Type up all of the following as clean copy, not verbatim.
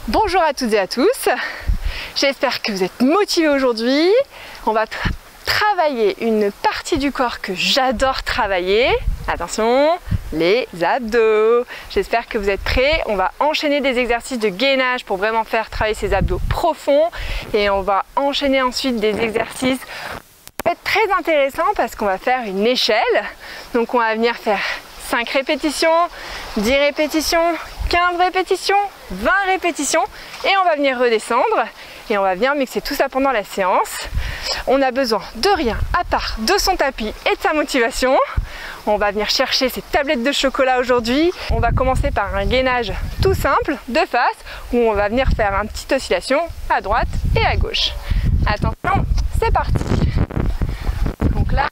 Bonjour à toutes et à tous, j'espère que vous êtes motivés aujourd'hui. On va travailler une partie du corps que j'adore travailler. Attention, les abdos. J'espère que vous êtes prêts. On va enchaîner des exercices de gainage pour vraiment faire travailler ces abdos profonds. Et on va enchaîner ensuite des exercices très intéressants parce qu'on va faire une échelle. Donc on va venir faire 5 répétitions, 10 répétitions, 15 répétitions, 20 répétitions et on va venir redescendre et on va venir mixer tout ça pendant la séance. On n'a besoin de rien à part de son tapis et de sa motivation. On va venir chercher ces tablettes de chocolat aujourd'hui. On va commencer par un gainage tout simple de face où on va venir faire une petite oscillation à droite et à gauche. Attention, c'est parti. Donc là,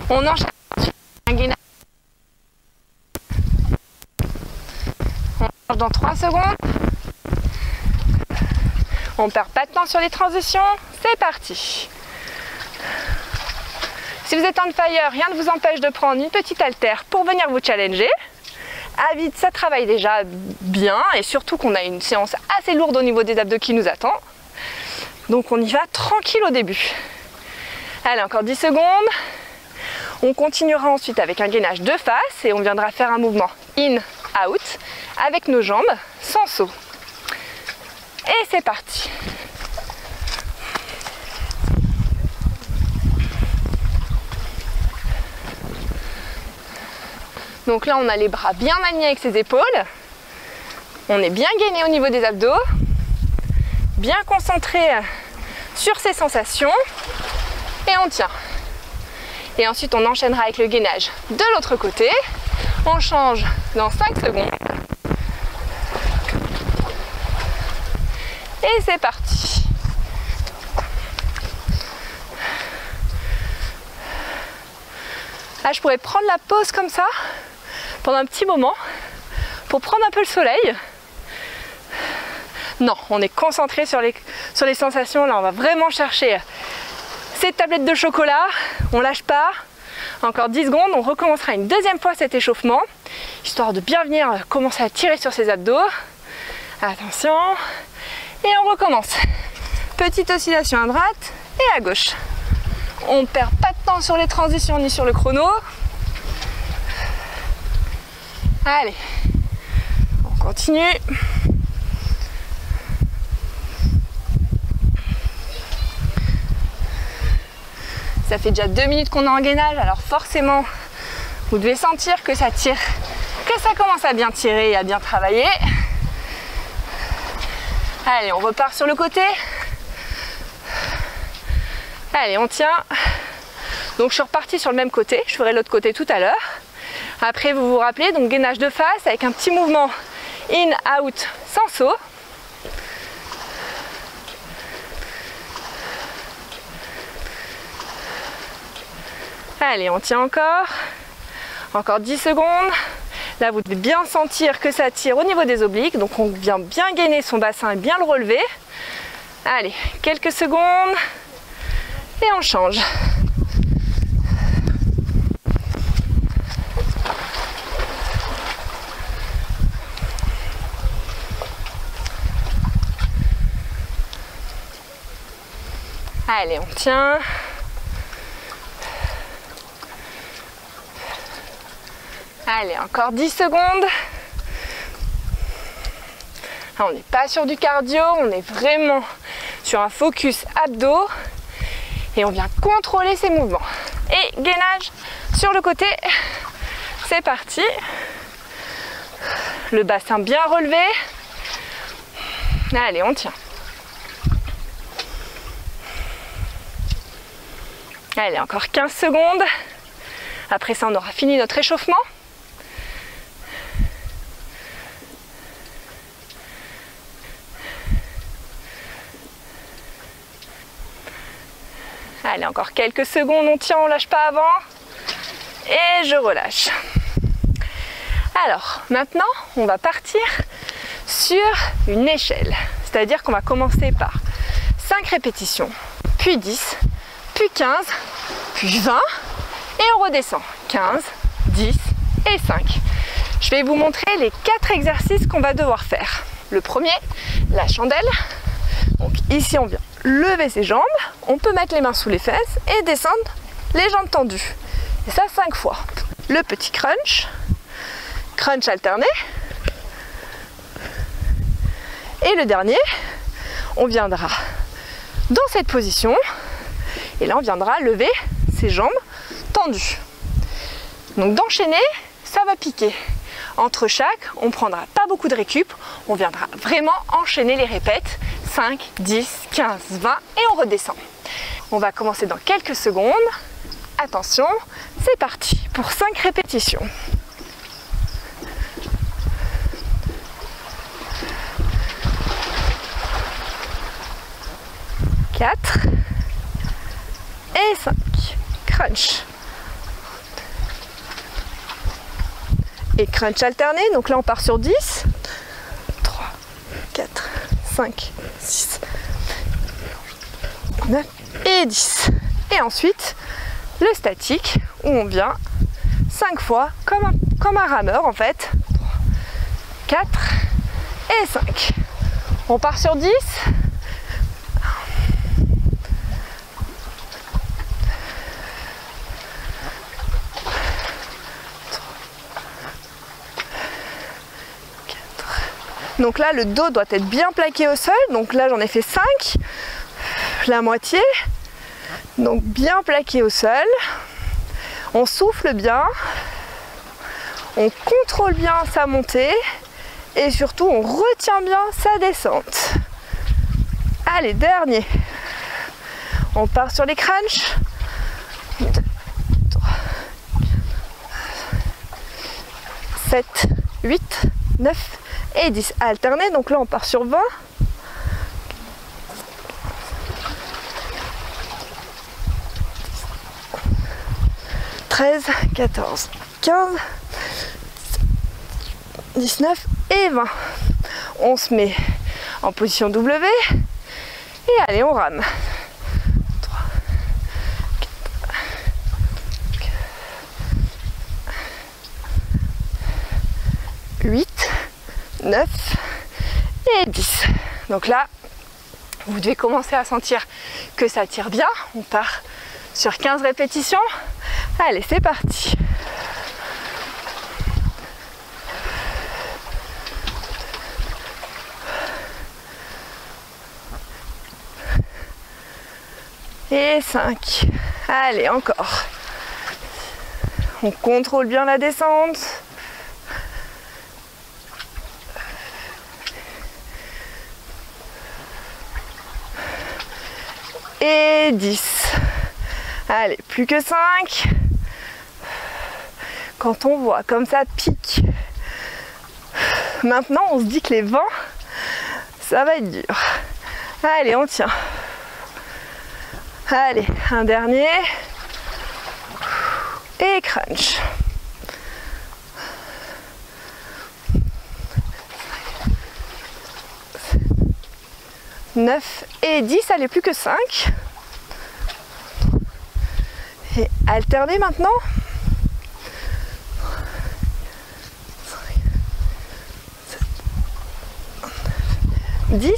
on enchaîne un gainage. On change dans 3 secondes. On ne perd pas de temps sur les transitions. C'est parti. Si vous êtes on fire, rien ne vous empêche de prendre une petite haltère pour venir vous challenger. À vide, ça travaille déjà bien et surtout qu'on a une séance assez lourde au niveau des abdos qui nous attend. Donc on y va tranquille au début. Allez, encore 10 secondes. On continuera ensuite avec un gainage de face et on viendra faire un mouvement in, out avec nos jambes sans saut. Et c'est parti. Donc là, on a les bras bien alignés avec ses épaules. On est bien gainé au niveau des abdos. Bien concentré sur ses sensations. Et on tient. Et ensuite, on enchaînera avec le gainage de l'autre côté. On change dans 5 secondes. Et c'est parti. Là, je pourrais prendre la pause comme ça pendant un petit moment pour prendre un peu le soleil. Non, on est concentré sur les sensations. Là, on va vraiment chercher ces tablettes de chocolat. On lâche pas. Encore 10 secondes. On recommencera une deuxième fois cet échauffement, histoire de bien venir commencer à tirer sur ses abdos. Attention. Et on recommence. Petite oscillation à droite et à gauche. On ne perd pas de temps sur les transitions ni sur le chrono. Allez, on continue. Ça fait déjà 2 minutes qu'on est en gainage, alors forcément, vous devez sentir que ça tire, que ça commence à bien tirer et à bien travailler. Allez, on repart sur le côté. Allez, on tient. Donc je suis repartie sur le même côté, je ferai l'autre côté tout à l'heure. Après, vous vous rappelez, donc gainage de face avec un petit mouvement in, out, sans saut. Allez, on tient encore. Encore 10 secondes. Là, vous devez bien sentir que ça tire au niveau des obliques. Donc, on vient bien gainer son bassin et bien le relever. Allez, quelques secondes. Et on change. Allez, on tient. Allez, encore 10 secondes. Là, on n'est pas sur du cardio, on est vraiment sur un focus abdos. Et on vient contrôler ces mouvements. Et gainage sur le côté. C'est parti. Le bassin bien relevé. Allez, on tient. Allez, encore 15 secondes. Après ça, on aura fini notre échauffement. Allez, encore quelques secondes, on tient, on lâche pas avant. Et je relâche. Alors, maintenant, on va partir sur une échelle. C'est-à-dire qu'on va commencer par 5 répétitions, puis 10, puis 15, puis 20, et on redescend. 15, 10 et 5. Je vais vous montrer les 4 exercices qu'on va devoir faire. Le premier, la chandelle. Donc ici, on vient lever ses jambes. On peut mettre les mains sous les fesses et descendre les jambes tendues. Et ça 5 fois. Le petit crunch. Crunch alterné. Et le dernier, on viendra dans cette position. Et là, on viendra lever ses jambes tendues. Donc d'enchaîner, ça va piquer. Entre chaque, on ne prendra pas beaucoup de récup. On viendra vraiment enchaîner les répètes. 5, 10, 15, 20 et on redescend. On va commencer dans quelques secondes. Attention, c'est parti pour 5 répétitions. Quatre et 5. Crunch. Et crunch alterné, donc là on part sur 10. 3, 4, 5, 6, 9 et 10. Et ensuite, le statique, où on vient 5 fois, comme un rameur en fait. 4 et 5. On part sur 10. 4. Donc là, le dos doit être bien plaqué au sol. Donc là, j'en ai fait 5. La moitié. Donc bien plaqué au sol. On souffle bien. On contrôle bien sa montée. Et surtout, on retient bien sa descente. Allez, dernier. On part sur les crunchs. 2, 3, 7, 8, 9 et 10. Alterné, donc là on part sur 20. 13, 14, 15, 19 et 20. On se met en position W et allez, on rame. 3, 4, 8, 9 et 10. Donc là, vous devez commencer à sentir que ça tire bien. On part sur 15 répétitions. Allez, c'est parti. Et 5. Allez, encore. On contrôle bien la descente. Et 10. Allez, plus que 5. Quand on voit comme ça pique. Maintenant, on se dit que les 20, ça va être dur. Allez, on tient. Allez, un dernier. Et crunch. 9 et 10, allez, plus que 5. Et alterner maintenant. 10.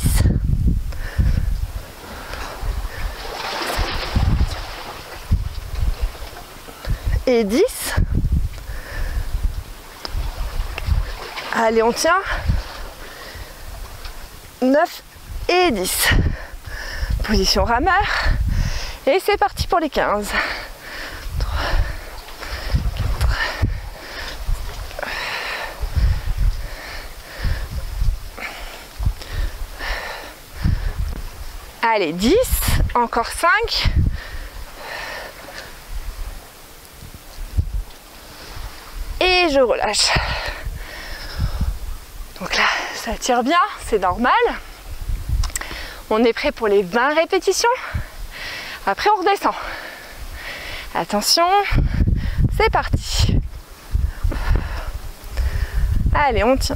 Et 10. Allez, on tient. 9 et 10. Position rameur. Et c'est parti pour les 15. 3, 4. Allez, 10. Encore 5. Et je relâche. Donc là, ça tire bien, c'est normal. On est prêt pour les 20 répétitions. Après, on redescend. Attention, c'est parti. Allez, on tient.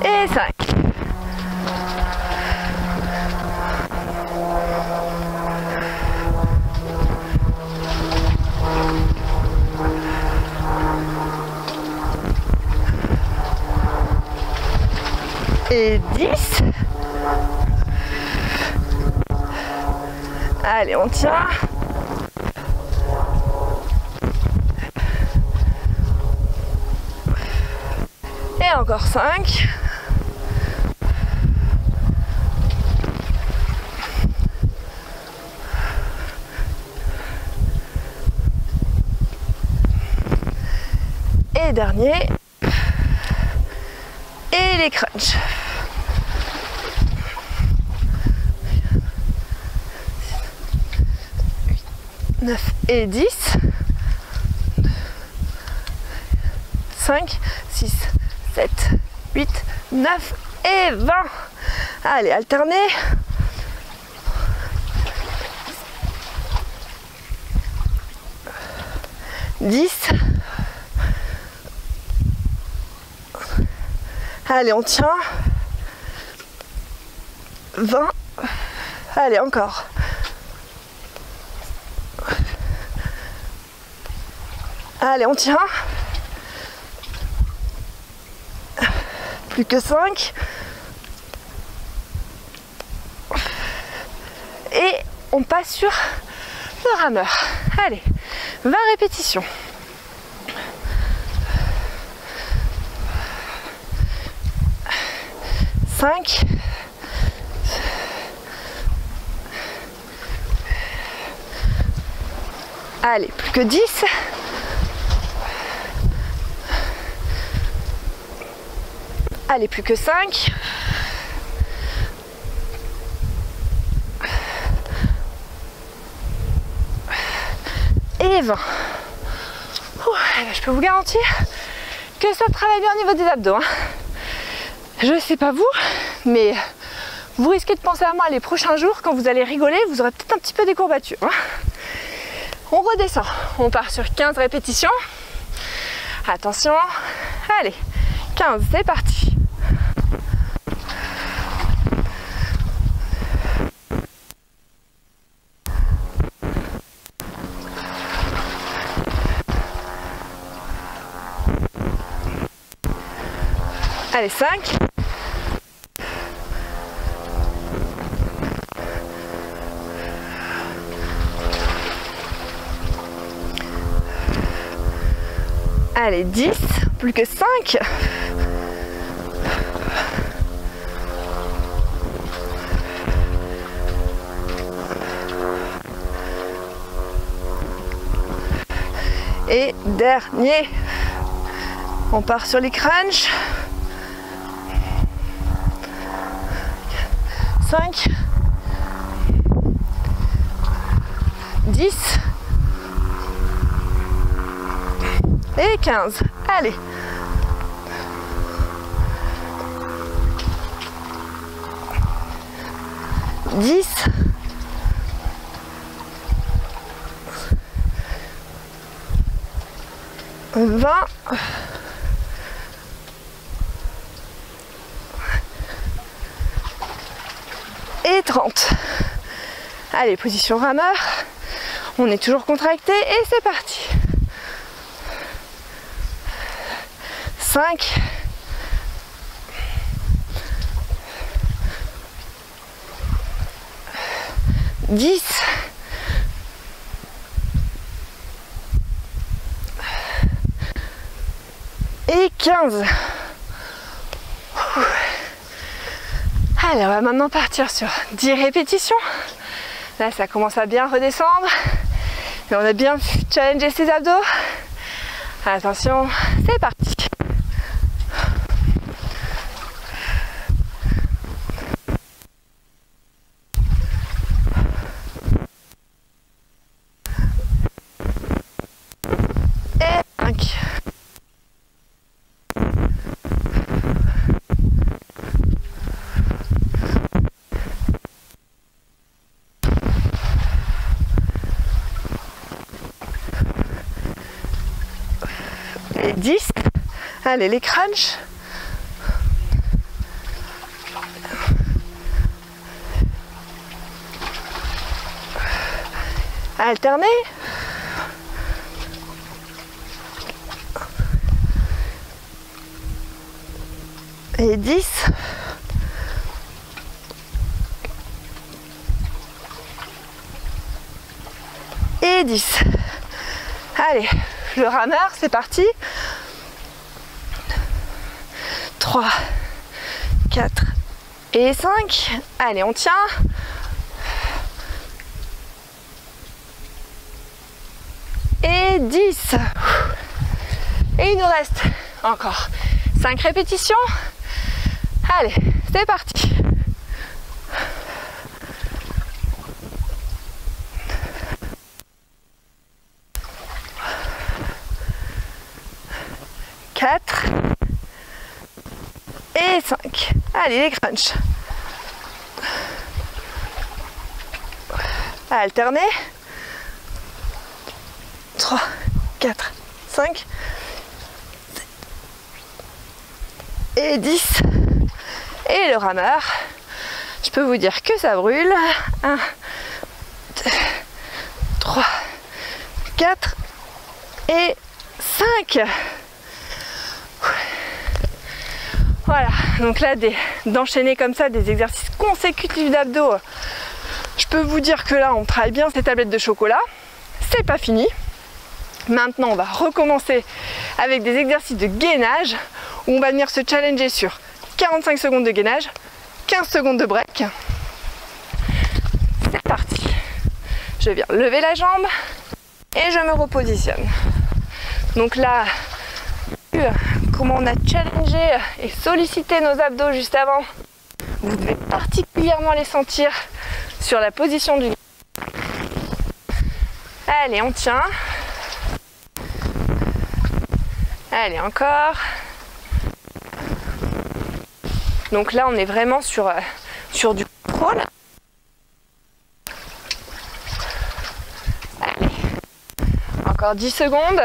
Et 5. Et 10. Allez, on tient. Et encore 5. Et dernier. Et les crunchs. 9 et 10. 5, 6, 7, 8, 9 et 20. Allez, alternez. Allez, on tient. 20. Allez, encore. Allez, on tient. Plus que 5. Et on passe sur le rameur. Allez, 20 répétitions. Allez, plus que 10. Allez, plus que 5. Et 20. Je peux vous garantir que ça travaille bien au niveau des abdos. Je sais pas vous, mais vous risquez de penser à moi les prochains jours. Quand vous allez rigoler, vous aurez peut-être un petit peu des courbatures. On redescend. On part sur 15 répétitions. Attention. Allez, 15, c'est parti. Allez, 5. Allez, 10, plus que 5. Et dernier, on part sur les crunchs. 5, 10 et 15. Allez. Dix. 20. Et 30. Allez, position rameur. On est toujours contracté et c'est parti. 5. 10. Et 15. Allez, on va maintenant partir sur 10 répétitions. Là, ça commence à bien redescendre. Et on a bien challengé ses abdos. Attention, c'est parti. Et 5. 10. Allez, les crunchs. Alterner. Et 10. Et 10. Allez, le rameur, c'est parti. 3, 4 et 5. Allez, on tient. Et 10. Et il nous reste encore 5 répétitions. Allez, c'est parti. Et 5. Allez, les crunchs. Alterner. 3, 4, 5. Et 10. Et le rameur. Je peux vous dire que ça brûle. 1, 2, 3, 4 et 5. Voilà, donc là d'enchaîner comme ça des exercices consécutifs d'abdos, je peux vous dire que là on travaille bien ces tablettes de chocolat. C'est pas fini. Maintenant on va recommencer avec des exercices de gainage où on va venir se challenger sur 45 secondes de gainage, 15 secondes de break. C'est parti. Je viens lever la jambe et je me repositionne. Donc là, comment on a challengé et sollicité nos abdos juste avant, vous devez particulièrement les sentir sur la position du. Allez, on tient. Allez, encore. Donc là, on est vraiment sur du contrôle. Allez, encore 10 secondes.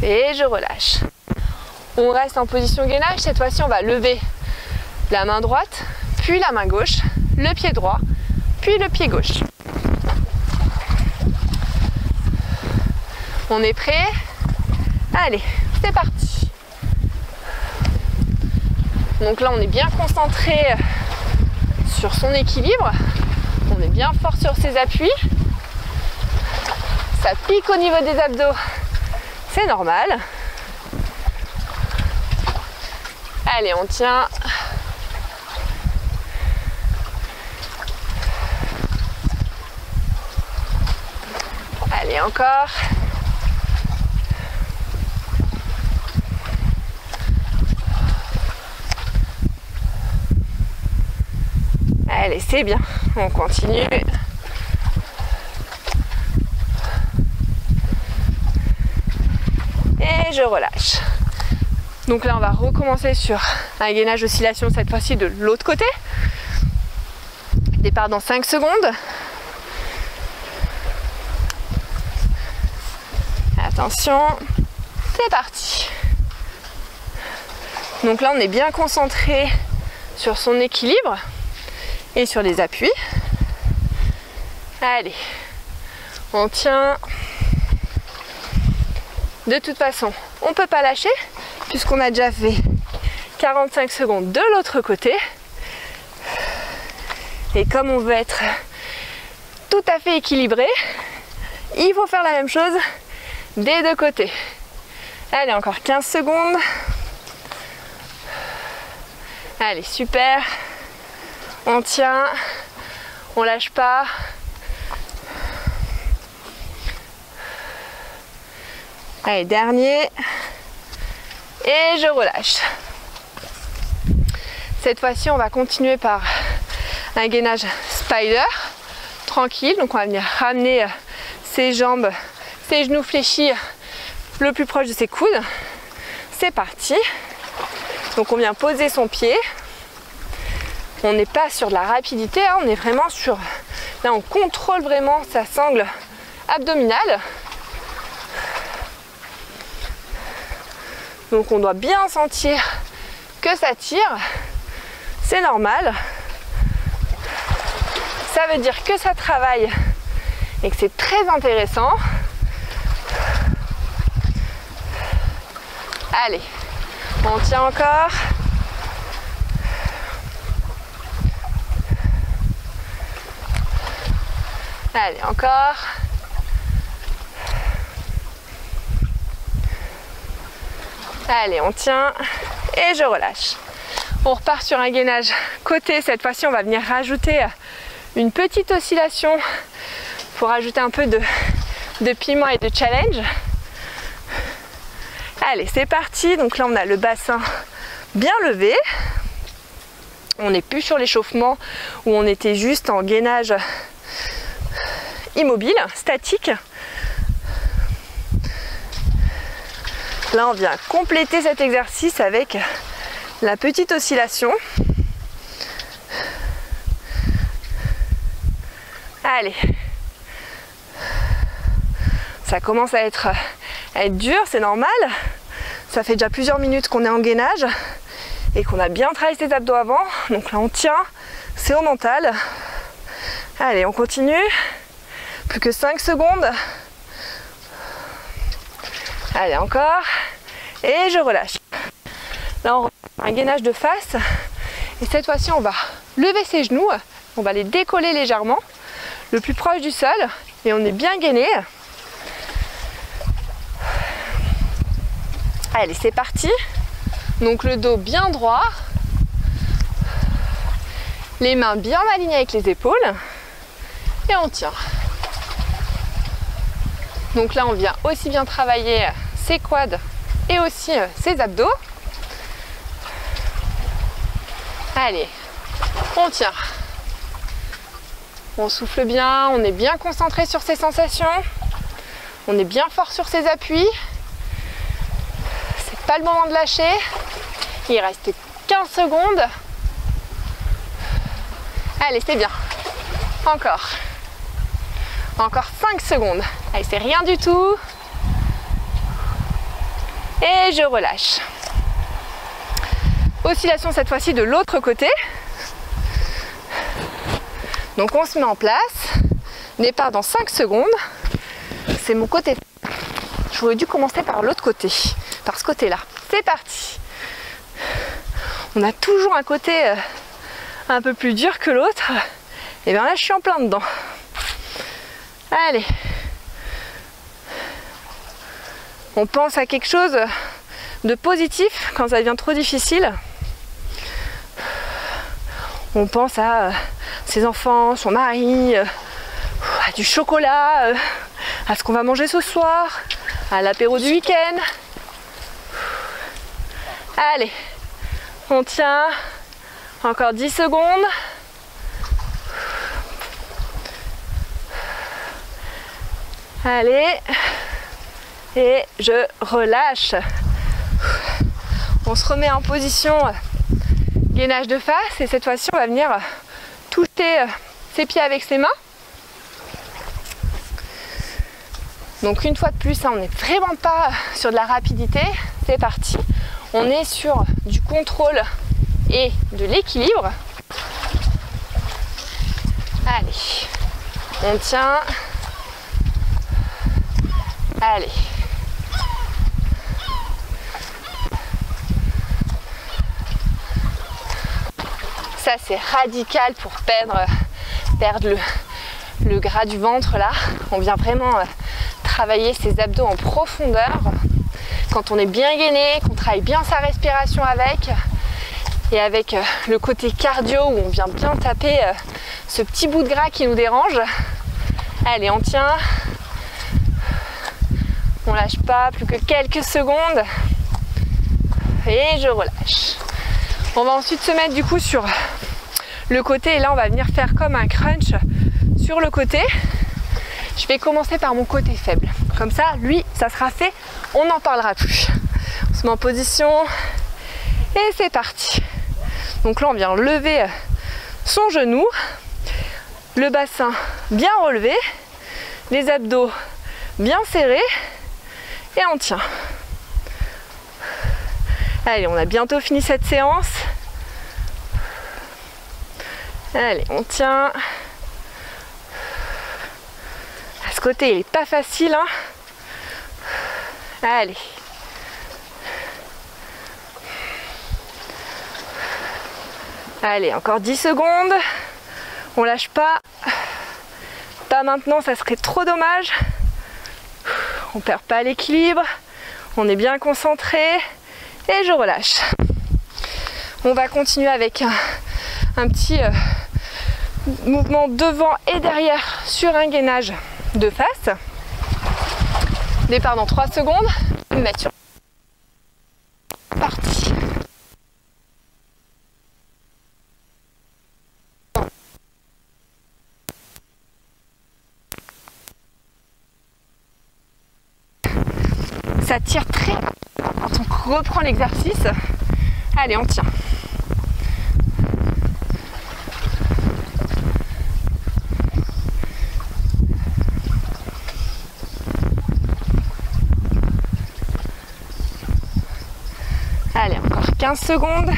Et je relâche. On reste en position gainage. Cette fois-ci, on va lever la main droite, puis la main gauche, le pied droit, puis le pied gauche. On est prêt? Allez, c'est parti. Donc là, on est bien concentré sur son équilibre. On est bien fort sur ses appuis. Ça pique au niveau des abdos. C'est normal. Allez, on tient. Allez, encore. Allez, c'est bien. On continue. Et je relâche. Donc là, on va recommencer sur un gainage oscillation, cette fois-ci de l'autre côté. Départ dans 5 secondes. Attention, c'est parti. Donc là, on est bien concentré sur son équilibre et sur les appuis. Allez, on tient. De toute façon, on ne peut pas lâcher puisqu'on a déjà fait 45 secondes de l'autre côté. Et comme on veut être tout à fait équilibré, il faut faire la même chose des deux côtés. Allez, encore 15 secondes. Allez, super. On tient, on lâche pas. Allez, dernier. Et je relâche. Cette fois-ci, on va continuer par un gainage spider. Tranquille. Donc, on va venir ramener ses jambes, ses genoux fléchis le plus proche de ses coudes. C'est parti. Donc, on vient poser son pied. On n'est pas sur de la rapidité, hein, on est vraiment sur... Là, on contrôle vraiment sa sangle abdominale. Donc on doit bien sentir que ça tire. C'est normal. Ça veut dire que ça travaille et que c'est très intéressant. Allez, on tient encore. Allez, encore. Allez, on tient et je relâche. On repart sur un gainage côté. Cette fois-ci, on va venir rajouter une petite oscillation pour ajouter un peu de piment et de challenge. Allez, c'est parti. Donc là, on a le bassin bien levé. On n'est plus sur l'échauffement où on était juste en gainage immobile, statique. Là, on vient compléter cet exercice avec la petite oscillation. Allez. Ça commence à être dur, c'est normal. Ça fait déjà plusieurs minutes qu'on est en gainage et qu'on a bien travaillé ses abdos avant. Donc là, on tient, c'est au mental. Allez, on continue. Plus que 5 secondes. Allez, encore. Et je relâche. Là, on reprend un gainage de face. Et cette fois-ci, on va lever ses genoux. On va les décoller légèrement, le plus proche du sol. Et on est bien gainé. Allez, c'est parti. Donc le dos bien droit. Les mains bien alignées avec les épaules. Et on tient. Donc là, on vient aussi bien travailler ses quads et aussi ses abdos. Allez, on tient. On souffle bien, on est bien concentré sur ses sensations. On est bien fort sur ses appuis. C'est pas le moment de lâcher. Il reste 15 secondes. Allez, c'est bien. Encore. Encore 5 secondes. Allez, c'est rien du tout. Et je relâche. Oscillation cette fois-ci de l'autre côté. Donc on se met en place. Départ dans 5 secondes. C'est mon côté. J'aurais dû commencer par l'autre côté. Par ce côté-là. C'est parti. On a toujours un côté un peu plus dur que l'autre. Et bien là, je suis en plein dedans. Allez. On pense à quelque chose de positif quand ça devient trop difficile. On pense à ses enfants, son mari, à du chocolat, à ce qu'on va manger ce soir, à l'apéro du week-end. Allez, on tient. Encore 10 secondes. Allez, et je relâche. On se remet en position gainage de face et cette fois-ci on va venir toucher ses pieds avec ses mains. Donc une fois de plus, on n'est vraiment pas sur de la rapidité. C'est parti. On est sur du contrôle et de l'équilibre. Allez, on tient. Allez. Ça c'est radical pour perdre le gras du ventre là. On vient vraiment travailler ses abdos en profondeur. Quand on est bien gainé, qu'on travaille bien sa respiration avec. Et avec le côté cardio où on vient bien taper ce petit bout de gras qui nous dérange. Allez, on tient. On lâche pas, plus que quelques secondes. Et je relâche. On va ensuite se mettre du coup sur le côté. Et là, on va venir faire comme un crunch sur le côté. Je vais commencer par mon côté faible. Comme ça, lui, ça sera fait. On n'en parlera plus. On se met en position. Et c'est parti. Donc là, on vient lever son genou, le bassin bien relevé, les abdos bien serrés et on tient. Allez, on a bientôt fini cette séance. Allez, on tient. À ce côté, il n'est pas facile, hein. Allez. Allez, encore 10 secondes. On lâche pas. Pas maintenant, ça serait trop dommage. On perd pas l'équilibre. On est bien concentré. Et je relâche. On va continuer avec un petit mouvement devant et derrière sur un gainage de face. Départ dans 3 secondes. Mettre sur. Parti. Ça tire très quand on reprend l'exercice. Allez, on tient. Allez, encore 15 secondes.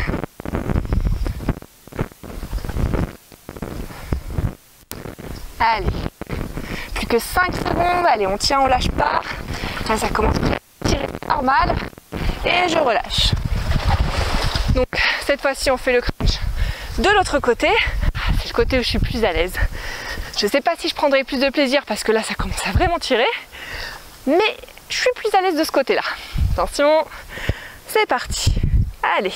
Allez, plus que 5 secondes. Allez, on tient, on lâche pas. Là, ça commence à tirer normal. Et je relâche. Donc, cette fois-ci, on fait le crunch de l'autre côté. C'est le côté où je suis plus à l'aise. Je ne sais pas si je prendrai plus de plaisir parce que là, ça commence à vraiment tirer. Mais je suis plus à l'aise de ce côté-là. Attention, c'est parti. Allez.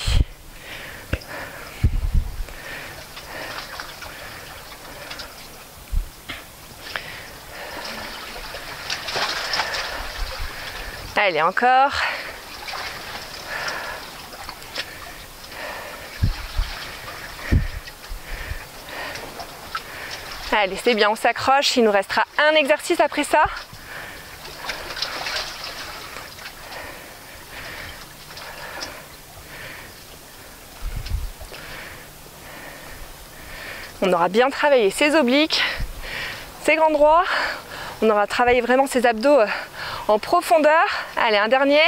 Allez, encore. Allez, c'est bien, on s'accroche. Il nous restera un exercice après ça. On aura bien travaillé ses obliques, ses grands droits. On aura travaillé vraiment ses abdos en profondeur. Allez, un dernier.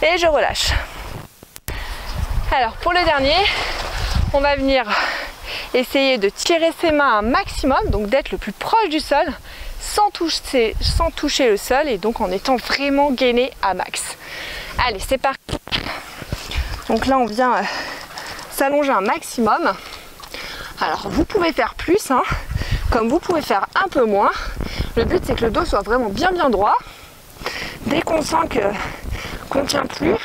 Et je relâche. Alors, pour le dernier, on va venir essayer de tirer ses mains un maximum, donc d'être le plus proche du sol, sans toucher le sol et donc en étant vraiment gainé à max. Allez, c'est parti. Donc là, on vient s'allonger un maximum. Alors, vous pouvez faire plus, hein, comme vous pouvez faire un peu moins. Le but, c'est que le dos soit vraiment bien droit. Dès qu'on sent qu'on ne tient plus,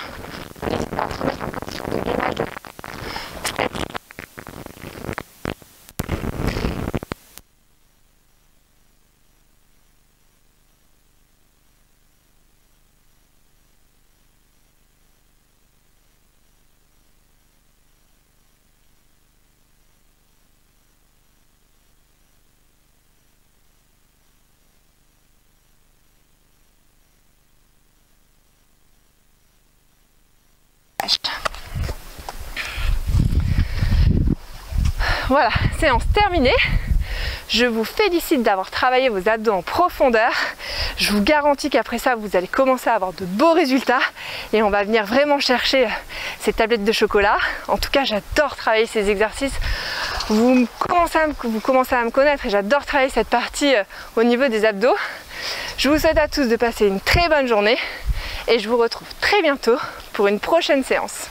voilà, séance terminée. Je vous félicite d'avoir travaillé vos abdos en profondeur. Je vous garantis qu'après ça, vous allez commencer à avoir de beaux résultats et on va venir vraiment chercher ces tablettes de chocolat. En tout cas, j'adore travailler ces exercices. Vous commencez à me connaître et j'adore travailler cette partie au niveau des abdos. Je vous souhaite à tous de passer une très bonne journée et je vous retrouve très bientôt pour une prochaine séance.